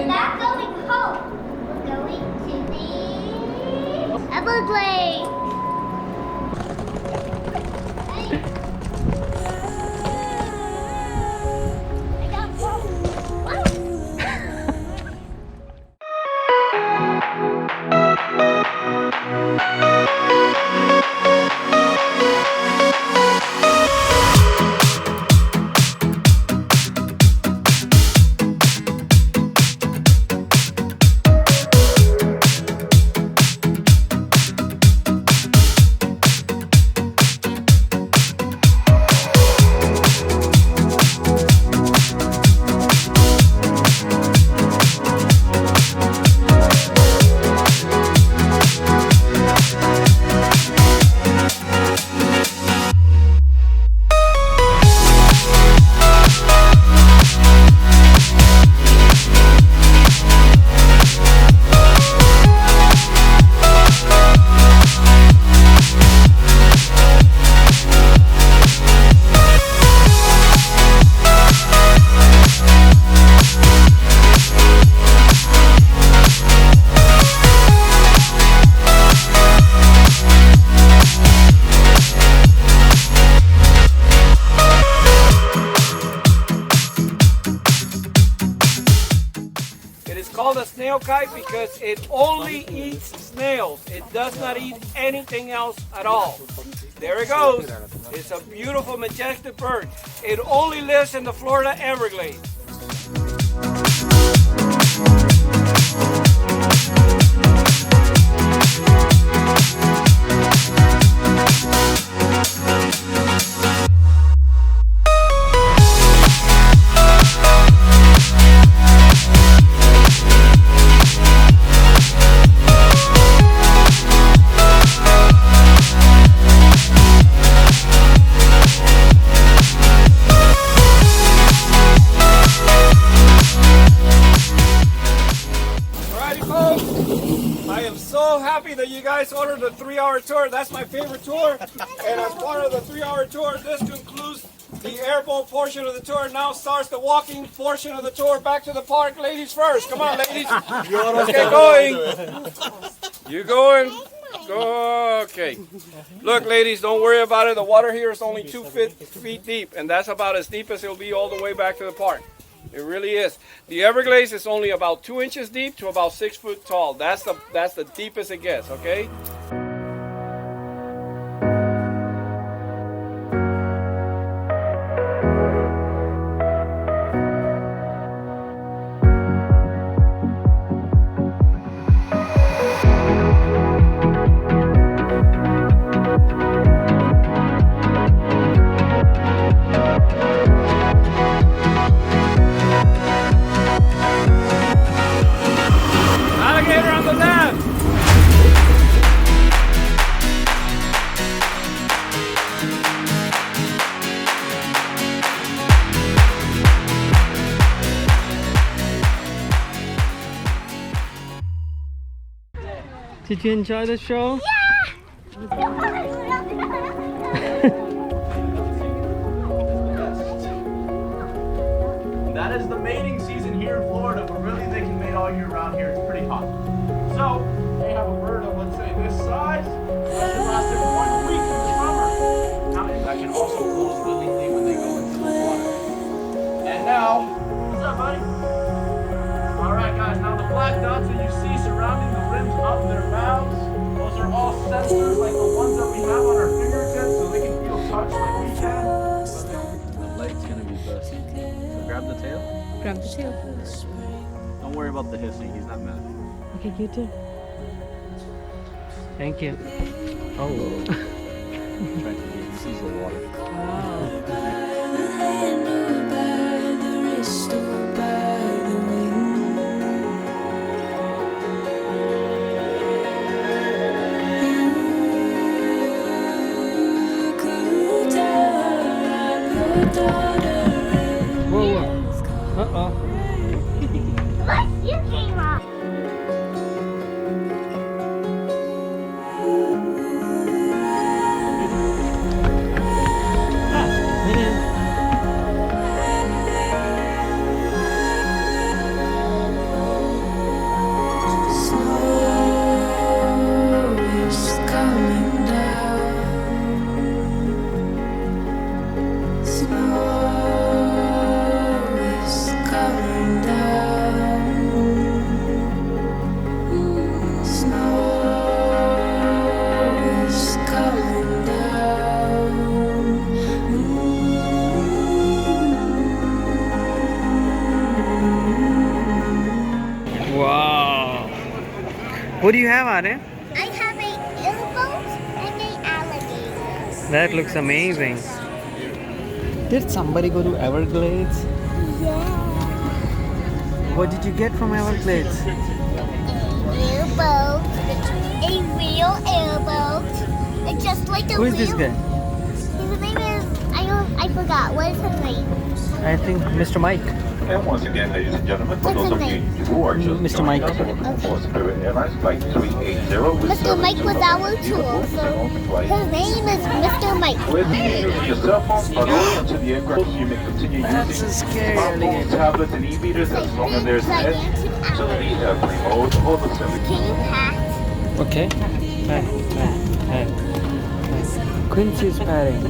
not going home. We're going to the Everglades. I got called a snail kite because it only eats snails. It does not eat anything else at all. There it goes. It's a beautiful, majestic bird. It only lives in the Florida Everglades. I am so happy that you guys ordered the 3-hour tour. That's my favorite tour. And as part of the 3-hour tour, this concludes the airboat portion of the tour. Now starts the walking portion of the tour. Back to the park. Ladies first. Come on, ladies. Let's get going. You going? Go. Okay. Look, ladies, don't worry about it. The water here is only 2 feet deep. And that's about as deep as it'll be all the way back to the park. It really is. The Everglades is only about 2 inches deep to about 6 foot tall. That's the deepest it gets, okay? Alligator on the left! Did you enjoy the show? That is the mating season here in Florida, but really they can mate all year round here. It's pretty hot. So they have a bird of, let's say, this size that can last them for 1 week in the summer. Now that can also close willingly when they go into the water. And now, what's up, buddy? All right, guys. Now the black dots that you see surrounding the rims of their mouths, those are all sensors like the ones that we have on our fingertips, so they can feel touch like we can. The leg's gonna be bursting. So grab the tail. Grab the tail. Don't worry about the hissing, he's not mad. Okay, you too. Thank you. Oh. Try to get he sees the water. Whoa, whoa. Uh-oh. What? You came up. Wow. What do you have, Arya? I have a airboat and a alligator. That looks amazing. Did somebody go to Everglades? Yeah. What did you get from Everglades? Airboat. A real airboat. It's just like a Who is this real. guy? His name is I forgot. What is his name? I think Mr. Mike. And once again, ladies and gentlemen, for What's those his of you name? who are just Mr. joining Mike. us on Spirit Airlines Flight 380 with Mr. Mike service was to our London, tour, beautiful so and open flight. his name is Mr. Mike. With using your cell phone, not only until the aircraft, you may continue That's using a scary smartphones, alligator. tablets, and e-meters as long as there's net to the airplane mode or facility. Can you pat? Okay. Hey. Quincy's patting.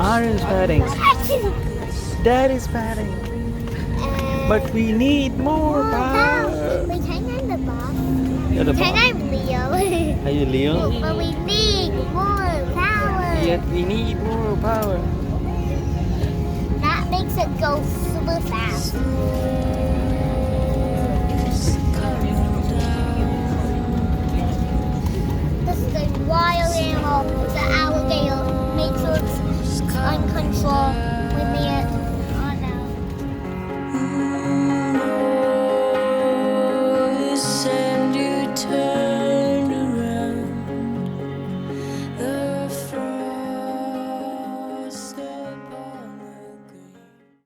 Aryan's patting. Dad is patting. But we need more power. Wait, hang on the boss. You're the boss. Hang on, Leo. Are you Leo? But we need more power. Yet we need more power. That makes it go super fast.